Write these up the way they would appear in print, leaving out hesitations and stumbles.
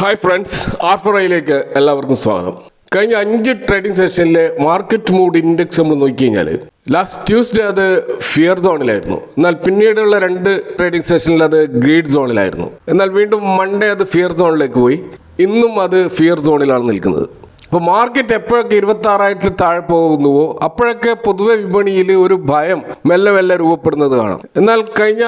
Hi friends, ആർഫറയിലേക്ക് എല്ലാവർക്കും സ്വാഗതം. കഴിഞ്ഞ 5 ട്രേഡിംഗ് സെഷനിലെ മാർക്കറ്റ് മൂഡ് ഇൻഡെക്സ് നമ്മൾ നോക്കി കഴിഞ്ഞാൽ ലാസ്റ്റ് ട്യൂസ്ഡേ അത് ഫിയർ സോണിലായിരുന്നു. എന്നാൽ പിന്നീടുള്ള 2 ട്രേഡിംഗ് സെഷനിൽ അത് ഗ്രീഡ് സോണിലായിരുന്നു. എന്നാൽ വീണ്ടും മൺഡേ അത് ഫിയർ സോണിലേക്ക് പോയി. ഇന്നും അത് ഫിയർ സോണിലാണ് നിൽക്കുന്നത്. അപ്പോൾ മാർക്കറ്റ് എപ്പോഴൊക്കെ 26,000 താഴെ പോകുന്നുവോ അപ്പോഴൊക്കെ പൊതുവെ വിപണിയിൽ ഒരു ഭയം മെല്ലെ മെല്ലെ രൂപപ്പെടുന്നത് കാണാം. എന്നാൽ കഴിഞ്ഞ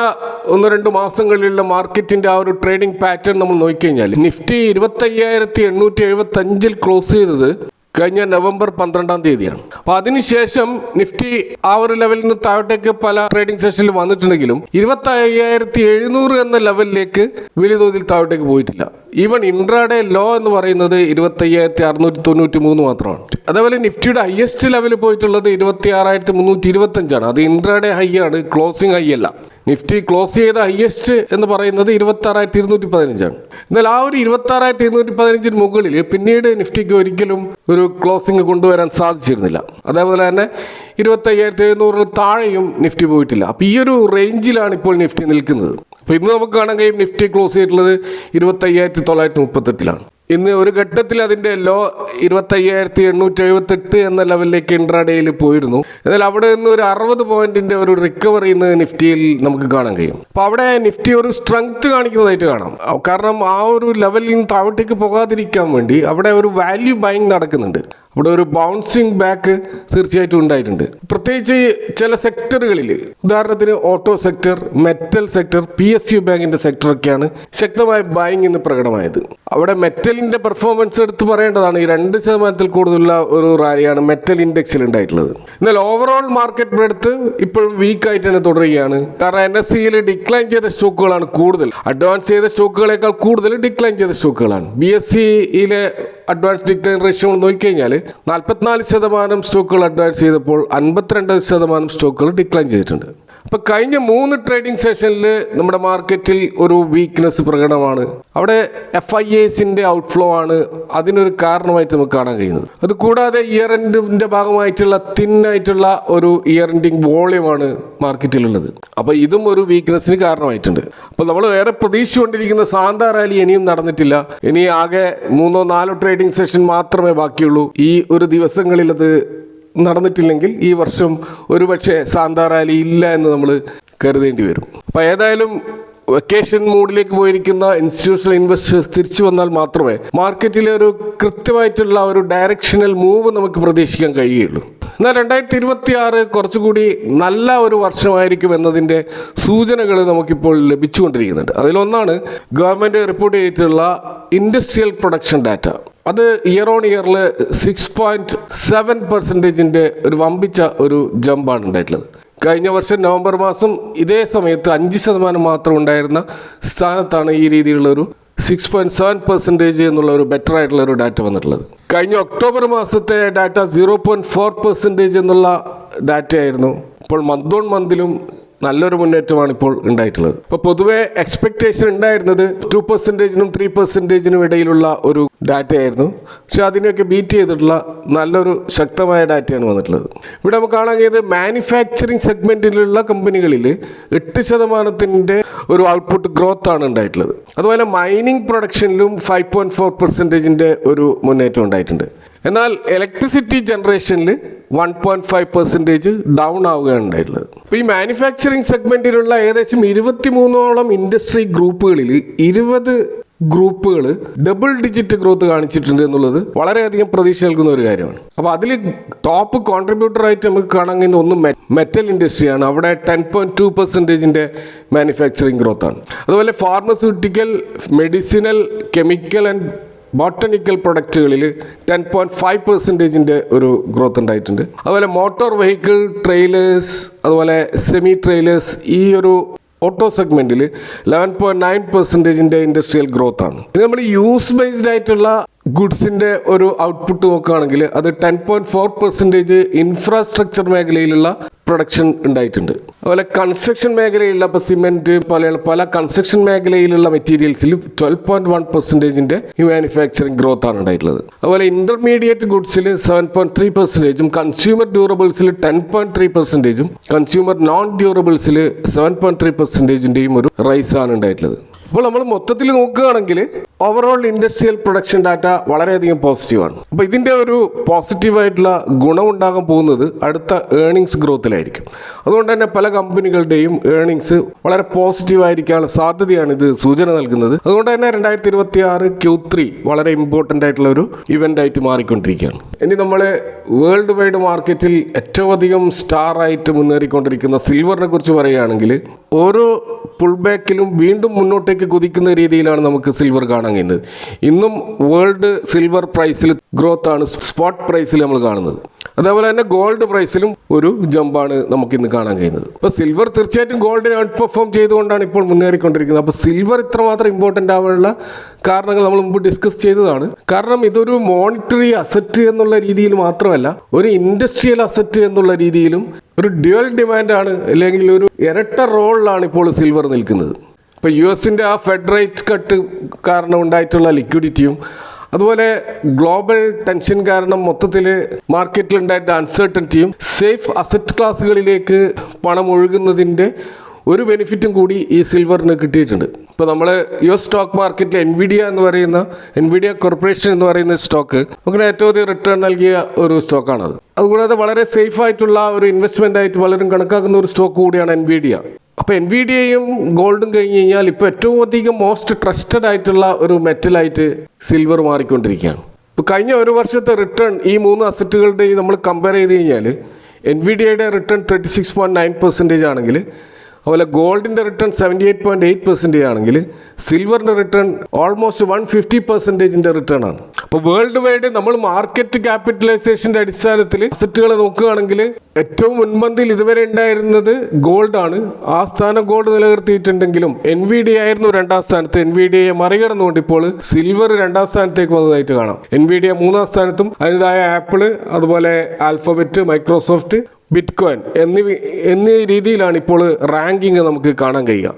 1-2 മാസങ്ങളിലുള്ള മാർക്കറ്റിന്റെ ആ ഒരു ട്രേഡിംഗ് പാറ്റേൺ നമ്മൾ നോക്കിക്കഴിഞ്ഞാൽ നിഫ്റ്റി 25,875 ക്ലോസ് ചെയ്തത് കഴിഞ്ഞ നവംബർ 12-ാം തീയതിയാണ്. അപ്പോൾ അതിനുശേഷം നിഫ്റ്റി ആ ഒരു ലെവലിൽ നിന്ന് താഴോട്ടേക്ക് പല ട്രേഡിംഗ് സെഷനിൽ വന്നിട്ടുണ്ടെങ്കിലും 25,700 എന്ന ലെവലിലേക്ക് വലിയ തോതിൽ താഴോട്ടേക്ക് പോയിട്ടില്ല. ഈവൻ ഇൻട്രാഡേ ലോ എന്ന് പറയുന്നത് 25,693 മാത്രമാണ്. അതേപോലെ നിഫ്റ്റിയുടെ ഹയസ്റ്റ് ലെവൽ പോയിട്ടുള്ളത് 26,325 ആണ്. അത് ഇൻട്രാഡേ ഹൈ ആണ്, ക്ലോസിംഗ് ഹൈ അല്ല. നിഫ്റ്റി ക്ലോസ് ചെയ്ത ഹയസ്റ്റ് എന്ന് പറയുന്നത് 26,215 ആണ്. എന്നാൽ ആ ഒരു 26,215 മുകളിൽ പിന്നീട് നിഫ്റ്റിക്ക് ഒരിക്കലും ഒരു ക്ലോസിംഗ് കൊണ്ടുവരാൻ സാധിച്ചിരുന്നില്ല. അതേപോലെ തന്നെ 25,700 താഴെയും നിഫ്റ്റി പോയിട്ടില്ല. അപ്പോൾ ഈ ഒരു റേഞ്ചിലാണ് ഇപ്പോൾ നിഫ്റ്റി നിൽക്കുന്നത്. അപ്പോൾ ഇന്ന് നമുക്ക് കാണാൻ കഴിയും നിഫ്റ്റി ക്ലോസ് ചെയ്തിട്ടുള്ളത് 25,938 ഇന്ന് ഒരു ഘട്ടത്തിൽ അതിൻ്റെ ലോ 25,878 എന്ന ലെവലിലേക്ക് ഇൻട്രാഡേയിൽ പോയിരുന്നു. എന്നാൽ അവിടെ നിന്ന് ഒരു 60 പോയിന്റിന്റെ ഒരു റിക്കവറി ഇന്ന് നിഫ്റ്റിയിൽ നമുക്ക് കാണാൻ കഴിയും. അപ്പോൾ അവിടെ നിഫ്റ്റി ഒരു സ്ട്രെങ്ത് കാണിക്കുന്നതായിട്ട് കാണാം. കാരണം ആ ഒരു ലെവലിൽ നിന്ന് താഴോട്ടേക്ക് പോകാതിരിക്കാൻ വേണ്ടി അവിടെ ഒരു വാല്യൂ ബൈങ് നടക്കുന്നുണ്ട്. അവിടെ ഒരു ബൗൺസിങ് ബാക്ക് തീർച്ചയായിട്ടും ഉണ്ടായിട്ടുണ്ട്. പ്രത്യേകിച്ച് ചില സെക്ടറുകളിൽ, ഉദാഹരണത്തിന് auto sector, metal sector, PSU ബാങ്കിന്റെ സെക്ടറൊക്കെയാണ് ശക്തമായ ബൈങ് ഇന്ന് പ്രകടമായത്. അവിടെ മെറ്റലിന്റെ പെർഫോമൻസ് എടുത്ത് പറയേണ്ടതാണ്. ഈ 2% കൂടുതലുള്ള ഒരു റാലിയാണ് മെറ്റൽ ഇൻഡെക്സിൽ ഉണ്ടായിട്ടുള്ളത്. എന്നാൽ ഓവറോൾ മാർക്കറ്റ് ബ്രെഡ്ത്ത് ഇപ്പോഴും വീക്കായിട്ട് തന്നെ തുടരുകയാണ്. കാരണം NSEയിൽ ഡിക്ലൈൻ ചെയ്ത സ്റ്റോക്കുകളാണ് കൂടുതൽ. അഡ്വാൻസ് ചെയ്ത സ്റ്റോക്കുകളേക്കാൾ കൂടുതൽ ഡിക്ലൈൻ ചെയ്ത സ്റ്റോക്കുകളാണ്. BSEയിലെ അഡ്വാൻസ് ഡിക്ലൈൻ റേഷ്യോ നോക്കിക്കഴിഞ്ഞാൽ 44% സ്റ്റോക്കുകൾ അഡ്വാൻസ് ചെയ്തപ്പോൾ 52% സ്റ്റോക്കുകൾ ഡിക്ലൈൻ ചെയ്തിട്ടുണ്ട്. അപ്പോൾ കഴിഞ്ഞ 3 ട്രേഡിംഗ് സെഷനിൽ നമ്മുടെ മാർക്കറ്റിൽ ഒരു വീക്ക്നെസ് പ്രകടമാണ്. അവിടെ FIAസിൻ്റെ ഔട്ട്ഫ്ലോ ആണ് അതിനൊരു കാരണമായിട്ട് നമുക്ക് കാണാൻ കഴിയുന്നത്. അതുകൂടാതെ ഇയർ എൻഡിൻ്റെ ഭാഗമായിട്ടുള്ള തിന്നായിട്ടുള്ള ഒരു ഇയർ എൻഡിങ് വോളിയമാണ് മാർക്കറ്റിലുള്ളത്. അപ്പോൾ ഇതും ഒരു വീക്ക്നെസ്സിന് കാരണമായിട്ടുണ്ട്. അപ്പോൾ നമ്മൾ വേറെ പ്രതീക്ഷിച്ചുകൊണ്ടിരിക്കുന്ന സാന്താ റാലി ഇനിയും നടന്നിട്ടില്ല. ഇനി ആകെ 3-4 ട്രേഡിംഗ് സെഷൻ മാത്രമേ ബാക്കിയുള്ളൂ. ഈ ഒരു ദിവസങ്ങളിൽ അത് നടന്നിട്ടില്ലെങ്കിൽ ഈ വർഷം ഒരുപക്ഷെ സാന്താ റാലി ഇല്ല എന്ന് നമ്മൾ കരുതേണ്ടി വരും. അപ്പോൾ ഏതായാലും വെക്കേഷൻ മൂഡിലേക്ക് പോയിരിക്കുന്ന ഇൻസ്റ്റിറ്റ്യൂഷണൽ ഇൻവെസ്റ്റേഴ്സ് തിരിച്ചു വന്നാൽ മാത്രമേ മാർക്കറ്റിലെ ഒരു കൃത്യമായിട്ടുള്ള ഒരു ഡയറക്ഷണൽ മൂവ് നമുക്ക് പ്രതീക്ഷിക്കാൻ കഴിയുള്ളൂ. എന്നാൽ 2026 കുറച്ചുകൂടി നല്ല ഒരു വർഷമായിരിക്കും എന്നതിൻ്റെ സൂചനകൾ നമുക്കിപ്പോൾ ലഭിച്ചുകൊണ്ടിരിക്കുന്നുണ്ട്. അതിലൊന്നാണ് ഗവൺമെൻറ് റിപ്പോർട്ട് ചെയ്തിട്ടുള്ള ഇൻഡസ്ട്രിയൽ പ്രൊഡക്ഷൻ ഡാറ്റ. അത് ഇയർ ഓൺ ഇയറിൽ 6.7% ഒരു വമ്പിച്ച ഒരു ജമ്പാണ് ഉണ്ടായിട്ടുള്ളത്. കഴിഞ്ഞ വർഷം നവംബർ മാസം ഇതേ സമയത്ത് 5% മാത്രം ഉണ്ടായിരുന്ന സ്ഥാനത്താണ് ഈ രീതിയിലുള്ള ഒരു 6.7% എന്നുള്ള ഒരു ബെറ്റർ ആയിട്ടുള്ള ഒരു ഡാറ്റ വന്നിട്ടുള്ളത്. കഴിഞ്ഞ ഒക്ടോബർ മാസത്തെ ഡാറ്റ 0.4% എന്നുള്ള ഡാറ്റ ആയിരുന്നു. ഇപ്പോൾ മന്ത് ഓൺ മന്തിലും നല്ലൊരു മുന്നേറ്റമാണ് ഇപ്പോൾ ഉണ്ടായിട്ടുള്ളത്. അപ്പോൾ പൊതുവെ എക്സ്പെക്റ്റേഷൻ ഉണ്ടായിരുന്നത് 2%-നും 3%-നും ഇടയിലുള്ള ഒരു ഡാറ്റ ആയിരുന്നു. പക്ഷെ അതിനെയൊക്കെ ബീറ്റ് ചെയ്തിട്ടുള്ള നല്ലൊരു ശക്തമായ ഡാറ്റയാണ് വന്നിട്ടുള്ളത്. ഇവിടെ നമുക്ക് കാണാൻ കഴിയുന്നത് മാനുഫാക്ചറിങ് സെഗ്മെൻറ്റിലുള്ള കമ്പനികളിൽ 8% ഒരു ഔട്ട്പുട്ട് ഗ്രോത്ത് ആണ് ഉണ്ടായിട്ടുള്ളത്. അതുപോലെ മൈനിങ് പ്രൊഡക്ഷനിലും 5.4% ഒരു മുന്നേറ്റം ഉണ്ടായിട്ടുണ്ട്. എന്നാൽ ഇലക്ട്രിസിറ്റി ജനറേഷനിൽ 1.5% ഡൗൺ ആവുകയാണ് ഉണ്ടായിട്ടുള്ളത്. അപ്പോൾ ഈ മാനുഫാക്ചറിങ് സെഗ്മെൻറ്റിലുള്ള ഏകദേശം 23ഓളം ഇൻഡസ്ട്രി ഗ്രൂപ്പുകളിൽ 20 ഗ്രൂപ്പുകൾ ഡബിൾ ഡിജിറ്റ് ഗ്രോത്ത് കാണിച്ചിട്ടുണ്ട് എന്നുള്ളത് വളരെയധികം പ്രതീക്ഷ നൽകുന്ന ഒരു കാര്യമാണ്. അപ്പോൾ അതിൽ ടോപ്പ് കോൺട്രിബ്യൂട്ടറായിട്ട് നമുക്ക് കാണാൻ കഴിയുന്ന ഒന്ന് മെറ്റൽ ഇൻഡസ്ട്രിയാണ്. അവിടെ 10.2% മാനുഫാക്ചറിങ് ഗ്രോത്താണ്. അതുപോലെ pharmaceutical, medicinal, chemical and botanical പ്രൊഡക്റ്റുകളിൽ 10.5% ഒരു ഗ്രോത്ത് ഉണ്ടായിട്ടുണ്ട്. അതുപോലെ മോട്ടോർ വെഹിക്കിൾ, ട്രെയിലേഴ്സ്, അതുപോലെ സെമി ട്രെയിലേഴ്സ്, ഈ ഒരു ഓട്ടോ സെഗ്മെൻറ്റിൽ 11.9% ഇൻഡസ്ട്രിയൽ ഗ്രോത്ത് ആണ്. ഇനി നമ്മൾ യൂസ് ബേസ്ഡ് ആയിട്ടുള്ള ഗുഡ്സിൻ്റെ ഒരു ഔട്ട്പുട്ട് നോക്കുകയാണെങ്കിൽ അത് 10.4% ഇൻഫ്രാസ്ട്രക്ചർ മേഖലയിലുള്ള പ്രൊഡക്ഷൻ ഉണ്ടായിട്ടുണ്ട്. അതുപോലെ കൺസ്ട്രക്ഷൻ മേഖലയിലുള്ള ഇപ്പോൾ സിമെൻറ്റ് പോലെയുള്ള പല കൺസ്ട്രക്ഷൻ മേഖലയിലുള്ള മെറ്റീരിയൽസിൽ 12.1% ഈ മാനുഫാക്ചറിങ് ഗ്രോത്ത് ആണ് ഉണ്ടായിട്ടുള്ളത്. അതുപോലെ ഇൻ്റർമീഡിയറ്റ് ഗുഡ്സിൽ 7.3%, കൺസ്യൂമർ ഡ്യൂറബിൾസിൽ 10.3%, കൺസ്യൂമർ നോൺ ഡ്യൂറബിൾസിൽ 7.3% ഒരു റൈസ് ആണ് ഉണ്ടായിട്ടുള്ളത്. അപ്പോൾ നമ്മൾ മൊത്തത്തിൽ നോക്കുകയാണെങ്കിൽ ഓവറോൾ ഇൻഡസ്ട്രിയൽ പ്രൊഡക്ഷൻ ഡാറ്റ വളരെയധികം പോസിറ്റീവാണ്. അപ്പോൾ ഇതിൻ്റെ ഒരു പോസിറ്റീവായിട്ടുള്ള ഗുണമുണ്ടാകാൻ പോകുന്നത് അടുത്ത ഏർണിങ്സ് ഗ്രോത്തിലായിരിക്കും. അതുകൊണ്ട് തന്നെ പല കമ്പനികളുടെയും ഏർണിങ്സ് വളരെ പോസിറ്റീവായിരിക്കാനുള്ള സാധ്യതയാണ് ഇത് സൂചന നൽകുന്നത്. അതുകൊണ്ട് തന്നെ 2026 Q3 വളരെ ഇമ്പോർട്ടൻ്റ് ആയിട്ടുള്ള ഒരു ഇവൻ്റ് ആയിട്ട് മാറിക്കൊണ്ടിരിക്കുകയാണ്. ഇനി നമ്മൾ വേൾഡ് വൈഡ് മാർക്കറ്റിൽ ഏറ്റവും അധികം സ്റ്റാർ ആയിട്ട് മുന്നേറിക്കൊണ്ടിരിക്കുന്ന സിൽവറിനെ കുറിച്ച് പറയുകയാണെങ്കിൽ ഓരോ പുൾ ബാക്കിലും വീണ്ടും മുന്നോട്ടേക്ക് കുതിക്കുന്ന രീതിയിലാണ് നമുക്ക് സിൽവർ കാണാൻ കഴിയുന്നത്. ഇന്നും വേൾഡ് സിൽവർ പ്രൈസിൽ ഗ്രോത്ത് ആണ് സ്പോട്ട് പ്രൈസിൽ നമ്മൾ കാണുന്നത്. അതേപോലെ തന്നെ ഗോൾഡ് പ്രൈസിലും ഒരു ജമ്പാണ് നമുക്കിന്ന് കാണാൻ കഴിയുന്നത്. അപ്പോൾ സിൽവർ തീർച്ചയായിട്ടും ഗോൾഡിനെ ഔട്ട് പെർഫോം ചെയ്തുകൊണ്ടാണ് ഇപ്പോൾ മുന്നേറിക്കൊണ്ടിരിക്കുന്നത്. അപ്പോൾ സിൽവർ ഇത്രമാത്രം ഇമ്പോർട്ടൻ്റ് ആവാനുള്ള കാരണങ്ങൾ നമ്മൾ മുമ്പ് ഡിസ്കസ് ചെയ്തതാണ്. കാരണം ഇതൊരു മോണിറ്ററി അസറ്റ് എന്നുള്ള രീതിയിൽ മാത്രമല്ല, ഒരു ഇൻഡസ്ട്രിയൽ അസറ്റ് എന്നുള്ള രീതിയിലും ഒരു ഡ്യുവൽ ഡിമാൻഡാണ്, അല്ലെങ്കിൽ ഒരു ഇരട്ട റോളിലാണ് ഇപ്പോൾ സിൽവർ നിൽക്കുന്നത്. ഇപ്പോൾ US ആ ഫെഡ് റേറ്റ് കട്ട് കാരണം ഉണ്ടായിട്ടുള്ള ലിക്വിഡിറ്റിയും അതുപോലെ ഗ്ലോബൽ ടെൻഷൻ കാരണം മൊത്തത്തിൽ മാർക്കറ്റിലുണ്ടായിട്ട് അൺസർട്ടനിറ്റിയും സേഫ് അസറ്റ് ക്ലാസ്സുകളിലേക്ക് പണം ഒഴുകുന്നതിൻ്റെ ഒരു ബെനിഫിറ്റും കൂടി ഈ സിൽവറിന് കിട്ടിയിട്ടുണ്ട്. ഇപ്പോൾ നമ്മൾ US സ്റ്റോക്ക് മാർക്കറ്റിൽ എൻവിഡിയ കോർപ്പറേഷൻ എന്ന് പറയുന്ന സ്റ്റോക്ക് നമുക്ക് ഏറ്റവും അധികം റിട്ടേൺ നൽകിയ ഒരു സ്റ്റോക്കാണത്. അതുകൂടാതെ വളരെ സേഫ് ആയിട്ടുള്ള ഒരു ഇൻവെസ്റ്റ്മെൻ്റ് ആയിട്ട് പലരും കണക്കാക്കുന്ന ഒരു സ്റ്റോക്ക് കൂടിയാണ് എൻവിഡിയ. അപ്പോൾ എൻവിഡിയയും ഗോൾഡും കഴിഞ്ഞ് കഴിഞ്ഞാൽ ഇപ്പോൾ ഏറ്റവും അധികം മോസ്റ്റ് ട്രസ്റ്റഡ് ആയിട്ടുള്ള ഒരു മെറ്റലായിട്ട് സിൽവർ മാറിക്കൊണ്ടിരിക്കുകയാണ്. ഇപ്പോൾ കഴിഞ്ഞ ഒരു വർഷത്തെ റിട്ടേൺ ഈ 3 അസറ്റുകളുടെയും നമ്മൾ കമ്പയർ ചെയ്ത് കഴിഞ്ഞാൽ എൻവിഡിയയുടെ റിട്ടേൺ 36.9% ആണെങ്കിൽ, അതുപോലെ ഗോൾഡിൻ്റെ റിട്ടേൺ 78.8% ആണെങ്കിൽ, സിൽവറിൻ്റെ റിട്ടേൺ ഓൾമോസ്റ്റ് 150% റിട്ടേൺ ആണ്. അപ്പോൾ വേൾഡ് വൈഡ് നമ്മൾ മാർക്കറ്റ് ക്യാപിറ്റലൈസേഷൻ്റെ അടിസ്ഥാനത്തിൽ അസറ്റുകൾ നോക്കുകയാണെങ്കിൽ ഏറ്റവും മുൻപന്തിയിൽ ഇതുവരെ ഉണ്ടായിരുന്നത് ഗോൾഡാണ്. ആ സ്ഥാനം ഗോൾഡ് നിലനിർത്തിയിട്ടുണ്ടെങ്കിലും എൻവിഡിയ ആയിരുന്നു 2ാം സ്ഥാനത്ത്. എൻവിഡിയയെ മറികടന്നുകൊണ്ട് ഇപ്പോൾ സിൽവർ 2ാം സ്ഥാനത്തേക്ക് വന്നതായിട്ട് കാണാം. എൻവിഡിയ 3ാം സ്ഥാനത്തും അതിൻ്റെതായ ആപ്പിള്, അതുപോലെ ആൽഫബറ്റ്, മൈക്രോസോഫ്റ്റ്, ബിറ്റ്കോയിൻ എന്നീ രീതിയിലാണ് ഇപ്പോൾ റാങ്കിങ് നമുക്ക് കാണാൻ കഴിയുക.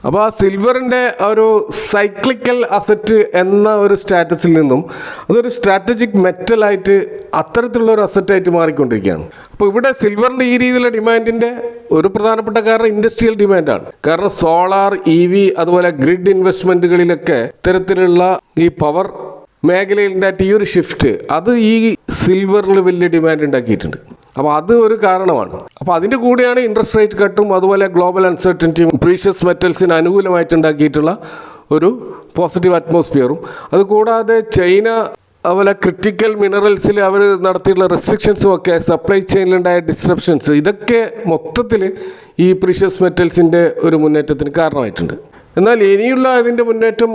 അപ്പോൾ ആ സിൽവറിൻ്റെ ഒരു സൈക്ലിക്കൽ അസറ്റ് എന്ന ഒരു സ്റ്റാറ്റസിൽ നിന്നും അതൊരു സ്ട്രാറ്റജിക് മെറ്റലായിട്ട് അത്തരത്തിലുള്ള ഒരു അസറ്റായിട്ട് മാറിക്കൊണ്ടിരിക്കുകയാണ്. അപ്പോൾ ഇവിടെ സിൽവറിൻ്റെ ഈ രീതിയിലുള്ള ഡിമാൻഡിൻ്റെ ഒരു പ്രധാനപ്പെട്ട കാരണം ഇൻഡസ്ട്രിയൽ ഡിമാൻഡാണ്. കാരണം സോളാർ, EV, അതുപോലെ ഗ്രിഡ് ഇൻവെസ്റ്റ്മെൻറ്റുകളിലൊക്കെ ഇത്തരത്തിലുള്ള ഈ പവർ മേഖലയിലുണ്ടായിട്ട് ഈ ഒരു ഷിഫ്റ്റ് അത് ഈ സിൽവറിൽ വലിയ ഡിമാൻഡ് ഉണ്ടാക്കിയിട്ടുണ്ട്. അപ്പോൾ അത് ഒരു കാരണമാണ്. അപ്പോൾ അതിൻ്റെ കൂടെയാണ് ഇൻട്രസ്റ്റ് റേറ്റ് കട്ടും അതുപോലെ ഗ്ലോബൽ അൺസർട്ടനിറ്റിയും പ്രീഷ്യസ് മെറ്റൽസിന് അനുകൂലമായിട്ടുണ്ടാക്കിയിട്ടുള്ള ഒരു പോസിറ്റീവ് അറ്റ്മോസ്ഫിയറും. അതുകൂടാതെ ചൈന അതുപോലെ ക്രിറ്റിക്കൽ മിനറൽസിൽ അവർ നടത്തിയിട്ടുള്ള റെസ്ട്രിക്ഷൻസും ഒക്കെ, സപ്ലൈ ചെയിനിലുണ്ടായ ഡിസ്ട്രപ്ഷൻസ്, ഇതൊക്കെ മൊത്തത്തിൽ ഈ പ്രീഷ്യസ് മെറ്റൽസിൻ്റെ ഒരു മുന്നേറ്റത്തിന് കാരണമായിട്ടുണ്ട്. എന്നാൽ ഇനിയുള്ള അതിൻ്റെ മുന്നേറ്റം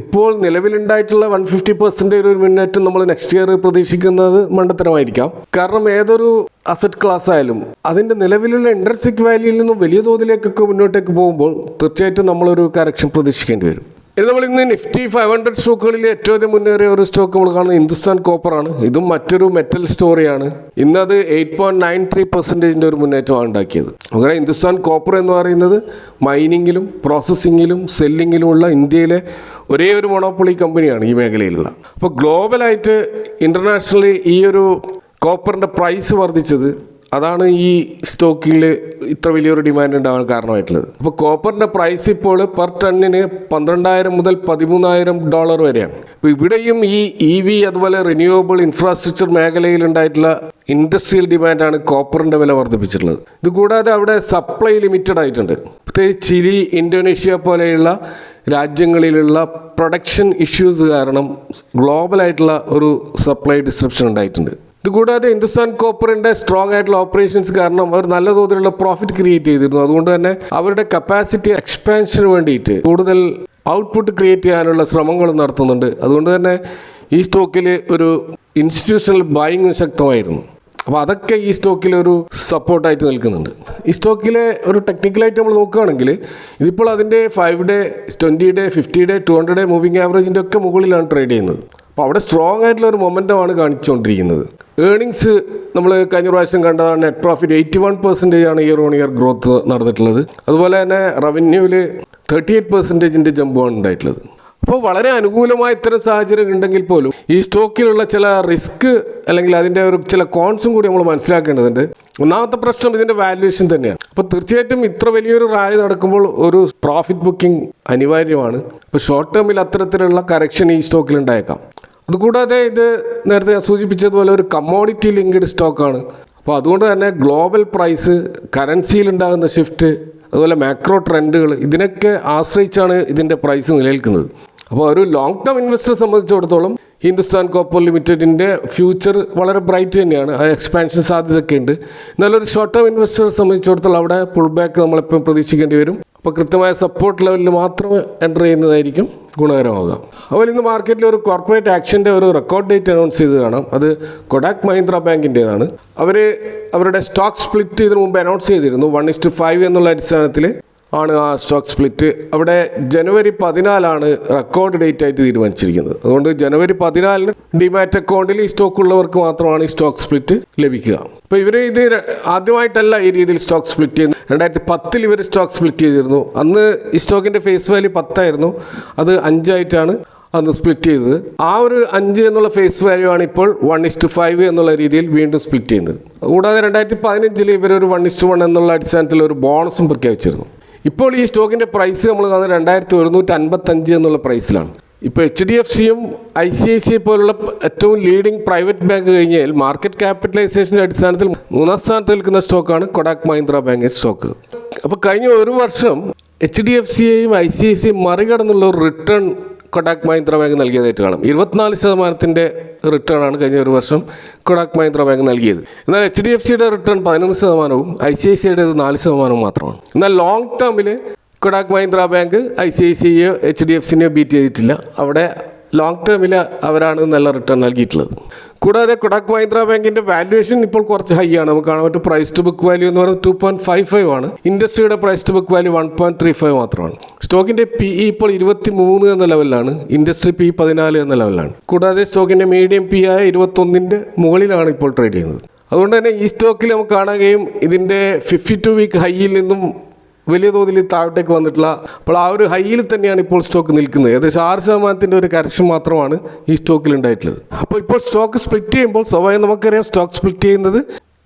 ഇപ്പോൾ നിലവിലുണ്ടായിട്ടുള്ള 150% ഒരു മുന്നേറ്റം നമ്മൾ നെക്സ്റ്റ് ഇയർ പ്രതീക്ഷിക്കുന്നത് മണ്ടത്തരമായിരിക്കാം. കാരണം ഏതൊരു അസറ്റ് ക്ലാസ് ആയാലും അതിൻ്റെ നിലവിലുള്ള ഇൻട്രിൻസിക് വാല്യൂയിൽ നിന്നും വലിയ തോതിലേക്കൊക്കെ മുന്നോട്ടേക്ക് പോകുമ്പോൾ തീർച്ചയായിട്ടും നമ്മളൊരു കറക്ഷൻ പ്രതീക്ഷിക്കേണ്ടി വരും. ഇന്ന് നിഫ്റ്റി 500 സ്റ്റോക്കുകളിൽ ഏറ്റവും അധികം മുന്നേറിയ ഒരു സ്റ്റോക്ക് നമ്മൾ കാണുന്നത് ഹിന്ദുസ്ഥാൻ കോപ്പറാണ്. ഇതും മറ്റൊരു മെറ്റൽ സ്റ്റോറിയാണ്. ഇന്നത് 8.93% ഒരു മുന്നേറ്റമാണ് ഉണ്ടാക്കിയത്. അങ്ങനെ ഹിന്ദുസ്ഥാൻ കോപ്പർ എന്ന് പറയുന്നത് മൈനിങ്ങിലും പ്രോസസ്സിങ്ങിലും സെല്ലിങ്ങിലുമുള്ള ഇന്ത്യയിലെ ഒരേ ഒരു മൊണോപ്പൊളി കമ്പനിയാണ് ഈ മേഖലയിലുള്ള. അപ്പോൾ ഗ്ലോബലായിട്ട് ഇൻ്റർനാഷണലി ഈ ഒരു കോപ്പറിൻ്റെ പ്രൈസ് വർദ്ധിച്ചത് അതാണ് ഈ സ്റ്റോക്കിൽ ഇത്ര വലിയൊരു ഡിമാൻഡ് ഉണ്ടാകാൻ കാരണമായിട്ടുള്ളത്. അപ്പോൾ കോപ്പറിൻ്റെ പ്രൈസ് ഇപ്പോൾ പെർ ടണ്ണിന് $12,000 മുതൽ $13,000 വരെയാണ്. അപ്പോൾ ഇവിടെയും ഈ EV അതുപോലെ റിന്യൂവബിൾ ഇൻഫ്രാസ്ട്രക്ചർ മേഖലയിലുണ്ടായിട്ടുള്ള ഇൻഡസ്ട്രിയൽ ഡിമാൻഡാണ് കോപ്പറിൻ്റെ വില വർദ്ധിപ്പിച്ചിട്ടുള്ളത്. ഇതുകൂടാതെ അവിടെ സപ്ലൈ ലിമിറ്റഡ് ആയിട്ടുണ്ട്. പ്രത്യേകിച്ച് ചിലി, ഇന്തോനേഷ്യ പോലെയുള്ള രാജ്യങ്ങളിലുള്ള പ്രൊഡക്ഷൻ ഇഷ്യൂസ് കാരണം ഗ്ലോബലായിട്ടുള്ള ഒരു സപ്ലൈ ഡിസ്ട്രപ്ഷൻ ഉണ്ടായിട്ടുണ്ട്. ഇതുകൂടാതെ ഹിന്ദുസ്ഥാൻ കോപ്പറിൻ്റെ സ്ട്രോങ് ആയിട്ടുള്ള ഓപ്പറേഷൻസ് കാരണം അവർ നല്ല തോതിലുള്ള പ്രോഫിറ്റ് ക്രിയേറ്റ് ചെയ്തിരുന്നു. അതുകൊണ്ട് തന്നെ അവരുടെ കപ്പാസിറ്റി എക്സ്പാൻഷന് വേണ്ടിയിട്ട് കൂടുതൽ ഔട്ട്പുട്ട് ക്രിയേറ്റ് ചെയ്യാനുള്ള ശ്രമങ്ങൾ നടത്തുന്നുണ്ട്. അതുകൊണ്ട് തന്നെ ഈ സ്റ്റോക്കിൽ ഒരു ഇൻസ്റ്റിറ്റ്യൂഷണൽ ബൈയിങ് ശക്തമായിരുന്നു. അപ്പോൾ അതൊക്കെ ഈ സ്റ്റോക്കിൽ ഒരു സപ്പോർട്ടായിട്ട് നിൽക്കുന്നുണ്ട്. ഈ സ്റ്റോക്കിലെ ഒരു ടെക്നിക്കലായിട്ട് നമ്മൾ നോക്കുകയാണെങ്കിൽ ഇതിപ്പോൾ അതിൻ്റെ 5 day, 20 day, 50 day, 200 day moving ആവറേജിൻ്റെ ഒക്കെ മുകളിലാണ് ട്രേഡ് ചെയ്യുന്നത്. അപ്പോൾ അവിടെ സ്ട്രോങ് ആയിട്ടുള്ള ഒരു മൊമെൻ്റമാണ് കാണിച്ചുകൊണ്ടിരിക്കുന്നത്. ഏർണിങ്സ് നമ്മൾ കഴിഞ്ഞ പ്രാവശ്യം കണ്ടതാണ്. Net profit 81% year on year growth നടന്നിട്ടുള്ളത്. അതുപോലെ തന്നെ റവന്യൂവിൽ 38% ജമ്പുമാണ് ഉണ്ടായിട്ടുള്ളത്. അപ്പോൾ വളരെ അനുകൂലമായ ഇത്തരം സാഹചര്യം ഉണ്ടെങ്കിൽ പോലും ഈ സ്റ്റോക്കിലുള്ള ചില റിസ്ക് അല്ലെങ്കിൽ അതിൻ്റെ ഒരു ചില കോൺസും കൂടി നമ്മൾ മനസ്സിലാക്കേണ്ടതുണ്ട്. ഒന്നാമത്തെ പ്രശ്നം ഇതിൻ്റെ വാല്യുവേഷൻ തന്നെയാണ്. അപ്പോൾ തീർച്ചയായിട്ടും ഇത്ര വലിയൊരു റാലി നടക്കുമ്പോൾ ഒരു പ്രോഫിറ്റ് ബുക്കിംഗ് അനിവാര്യമാണ്. ഇപ്പോൾ ഷോർട്ട് ടേമിൽ അത്തരത്തിലുള്ള കറക്ഷൻ ഈ സ്റ്റോക്കിൽ ഉണ്ടായേക്കാം. അതുകൂടാതെ ഇത് നേരത്തെ ഞാൻ സൂചിപ്പിച്ചതുപോലെ ഒരു കമ്മോഡിറ്റി ലിങ്ക്ഡ് സ്റ്റോക്കാണ്. അപ്പോൾ അതുകൊണ്ട് തന്നെ ഗ്ലോബൽ പ്രൈസ്, കറൻസിയിലുണ്ടാകുന്ന ഷിഫ്റ്റ്, അതുപോലെ മാക്രോ ട്രെൻഡുകൾ, ഇതിനൊക്കെ ആശ്രയിച്ചാണ് ഇതിൻ്റെ പ്രൈസ് നിലനിൽക്കുന്നത്. അപ്പോൾ ഒരു ലോങ് ടേം ഇൻവെസ്റ്ററെ സംബന്ധിച്ചിടത്തോളം ഹിന്ദുസ്ഥാൻ കോപ്പർ ലിമിറ്റഡിൻ്റെ ഫ്യൂച്ചർ വളരെ ബ്രൈറ്റ് തന്നെയാണ്. അത് എക്സ്പാൻഷൻ സാധ്യതയൊക്കെ ഉണ്ട്. എന്നാലൊരു ഷോർട്ട് ടേം ഇൻവെസ്റ്ററെ സംബന്ധിച്ചിടത്തോളം അവിടെ പുൾ ബാക്ക് നമ്മളെപ്പോഴും പ്രതീക്ഷിക്കേണ്ടി വരും. അപ്പോൾ കൃത്യമായ സപ്പോർട്ട് ലെവലിൽ മാത്രം എൻ്റർ ചെയ്യുന്നതായിരിക്കും ഗുണകരമാകുക. അതുപോലെ ഇന്ന് മാർക്കറ്റിൽ ഒരു കോർപ്പറേറ്റ് ആക്ഷൻ്റെ ഒരു റെക്കോർഡ് ഡേറ്റ് അനൗൺസ് ചെയ്ത് കാണാം. അത് കൊഡാക് മഹീന്ദ്ര ബാങ്കിൻ്റേതാണ്. അവരുടെ സ്റ്റോക്ക് സ്പ്ലിറ്റ് ഇതിനു മുമ്പ് അനൗൺസ് ചെയ്തിരുന്നു. 1:5 എന്നുള്ള അടിസ്ഥാനത്തിൽ ആണ് ആ സ്റ്റോക്ക് സ്പ്ലിറ്റ്. അവിടെ ജനുവരി 14 റെക്കോർഡ് ഡേറ്റ് ആയിട്ട് തീരുമാനിച്ചിരിക്കുന്നത്. അതുകൊണ്ട് ജനുവരി 14 ഡിമാറ്റ് അക്കൗണ്ടിൽ ഈ സ്റ്റോക്ക് ഉള്ളവർക്ക് മാത്രമാണ് ഈ സ്റ്റോക്ക് സ്പ്ലിറ്റ് ലഭിക്കുക. അപ്പോൾ ഇവർ ഇത് ആദ്യമായിട്ടല്ല ഈ രീതിയിൽ സ്റ്റോക്ക് സ്പ്ലിറ്റ് ചെയ്യുന്നത്. 2010 ഇവർ സ്റ്റോക്ക് സ്പ്ലിറ്റ് ചെയ്തിരുന്നു. അന്ന് ഈ സ്റ്റോക്കിൻ്റെ ഫേസ് വാല്യൂ 10 ആയിരുന്നു. അത് 5 ആയിട്ടാണ് അന്ന് സ്പ്ലിറ്റ് ചെയ്തത്. ആ ഒരു 5 എന്നുള്ള ഫേസ് വാല്യൂ ആണ് ഇപ്പോൾ 1:5 എന്നുള്ള രീതിയിൽ വീണ്ടും സ്പ്ലിറ്റ് ചെയ്യുന്നത്. കൂടാതെ 2015 ഇവരൊരു 1:1 എന്നുള്ള അടിസ്ഥാനത്തിൽ ഒരു ബോണസും പ്രഖ്യാപിച്ചിരുന്നു. ഇപ്പോൾ ഈ സ്റ്റോക്കിൻ്റെ പ്രൈസ് നമ്മൾ കാണുന്നത് 2155 എന്നുള്ള പ്രൈസിലാണ്. ഇപ്പോൾ HDFCയും ICICI പോലുള്ള ഏറ്റവും ലീഡിംഗ് പ്രൈവറ്റ് ബാങ്ക് കഴിഞ്ഞാൽ മാർക്കറ്റ് ക്യാപിറ്റലൈസേഷൻ്റെ അടിസ്ഥാനത്തിൽ 3-ാം സ്ഥാനത്ത് നിൽക്കുന്ന സ്റ്റോക്കാണ് കൊഡാക് മഹീന്ദ്ര ബാങ്ക് സ്റ്റോക്ക്. അപ്പോൾ കഴിഞ്ഞ ഒരു വർഷം HDFCയെയും ICICIയും മറികടന്നുള്ള ഒരു റിട്ടേൺ കൊഡാക് മഹീന്ദ്ര ബാങ്ക് നൽകിയതായിട്ട് കാണാം. 24% റിട്ടേൺ ആണ് കഴിഞ്ഞ ഒരു വർഷം കൊഡാക് മഹീന്ദ്ര ബാങ്ക് നൽകിയത്. എന്നാൽ HDFCയുടെ റിട്ടേൺ 11%, ICICIയുടേത് 4% മാത്രമാണ്. എന്നാൽ ലോങ് ടേമിൽ കൊഡാക് മഹീന്ദ്ര ബാങ്ക് ICICIയോ HDFCനെയോ ബീറ്റ് ചെയ്തിട്ടില്ല. അവിടെ ലോങ് ടേമിൽ അവരാണ് നല്ല റിട്ടേൺ നൽകിയിട്ടുള്ളത്. കൂടാതെ കൊഡാക് മഹീന്ദ്ര ബാങ്കിൻ്റെ വാല്യുവേഷൻ ഇപ്പോൾ കുറച്ച് ഹൈ ആണ്. നമുക്ക് കാണാൻ പറ്റും പ്രൈസ് ടു ബുക്ക് വാല്യൂ എന്ന് പറയുന്നത് 2.55 ആണ്. ഇൻഡസ്ട്രിയുടെ പ്രൈസ് ടു ബുക്ക് വാല്യൂ 1.35 മാത്രമാണ്. സ്റ്റോക്കിൻ്റെ PE ഇപ്പോൾ 23 എന്ന ലെവലിലാണ്. ഇൻഡസ്ട്രി PE 14 എന്ന ലെവലിലാണ്. കൂടാതെ സ്റ്റോക്കിൻ്റെ മീഡിയം PE ആയ 21ൻ്റെ മുകളിലാണ് ഇപ്പോൾ ട്രേഡ് ചെയ്യുന്നത്. അതുകൊണ്ട് തന്നെ ഈ സ്റ്റോക്കിൽ നമുക്ക് കാണുകയും ഇതിൻ്റെ 52 വീക്ക് ഹൈയിൽ നിന്നും വലിയ തോതിൽ താഴോട്ടേക്ക് വന്നിട്ടുള്ള, അപ്പോൾ ആ ഒരു ഹൈയിൽ തന്നെയാണ് ഇപ്പോൾ സ്റ്റോക്ക് നിൽക്കുന്നത്. ഏകദേശം 6% ഒരു കറക്ഷൻ മാത്രമാണ് ഈ സ്റ്റോക്കിൽ ഉണ്ടായിട്ടുള്ളത്. അപ്പോൾ ഇപ്പോൾ സ്റ്റോക്ക് സ്പ്ലിറ്റ് ചെയ്യുമ്പോൾ സ്വാഭാവികം നമുക്കറിയാം സ്റ്റോക്ക് സ്പ്ലിറ്റ് ചെയ്യുന്നത്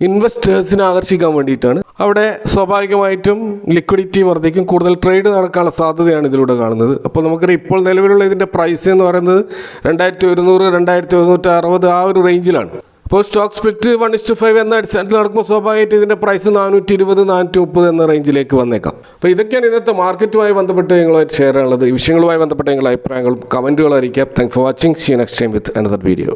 ഇൻവെസ്റ്റേഴ്സിനെ ആകർഷിക്കാൻ വേണ്ടിയിട്ടാണ്. അവിടെ സ്വാഭാവികമായിട്ടും ലിക്വിഡിറ്റി വർദ്ധിക്കും, കൂടുതൽ ട്രേഡ് നടക്കാനുള്ള സാധ്യതയാണ് ഇതിലൂടെ കാണുന്നത്. അപ്പോൾ നമുക്കറിയാം ഇപ്പോൾ നിലവിലുള്ള ഇതിൻ്റെ പ്രൈസ് എന്ന് പറയുന്നത് 2100, 2160 ആ ഒരു റേഞ്ചിലാണ്. അപ്പോൾ സ്റ്റോക്ക് സ്പ്ലിറ്റ് 1:5 എന്ന അടിസ്ഥാനത്തിൽ നടക്കുമ്പോൾ സ്വാഭാവികമായിട്ട് ഇതിൻ്റെ പ്രൈസ് 420, 430 എന്ന റേഞ്ചിലേക്ക് വന്നേക്കാം. അപ്പോൾ ഇതൊക്കെയാണ് ഇന്നത്തെ മാർക്കറ്റുമായി ബന്ധപ്പെട്ട് നിങ്ങളുമായിട്ട് ഷെയർ ചെയ്യാനുള്ളത്. ഈ വിഷയങ്ങളുമായി ബന്ധപ്പെട്ട നിങ്ങളുടെ അഭിപ്രായങ്ങളും കമൻറ്റുകളും അറിയിക്കാം. Thanks for watching. See you next time with another video.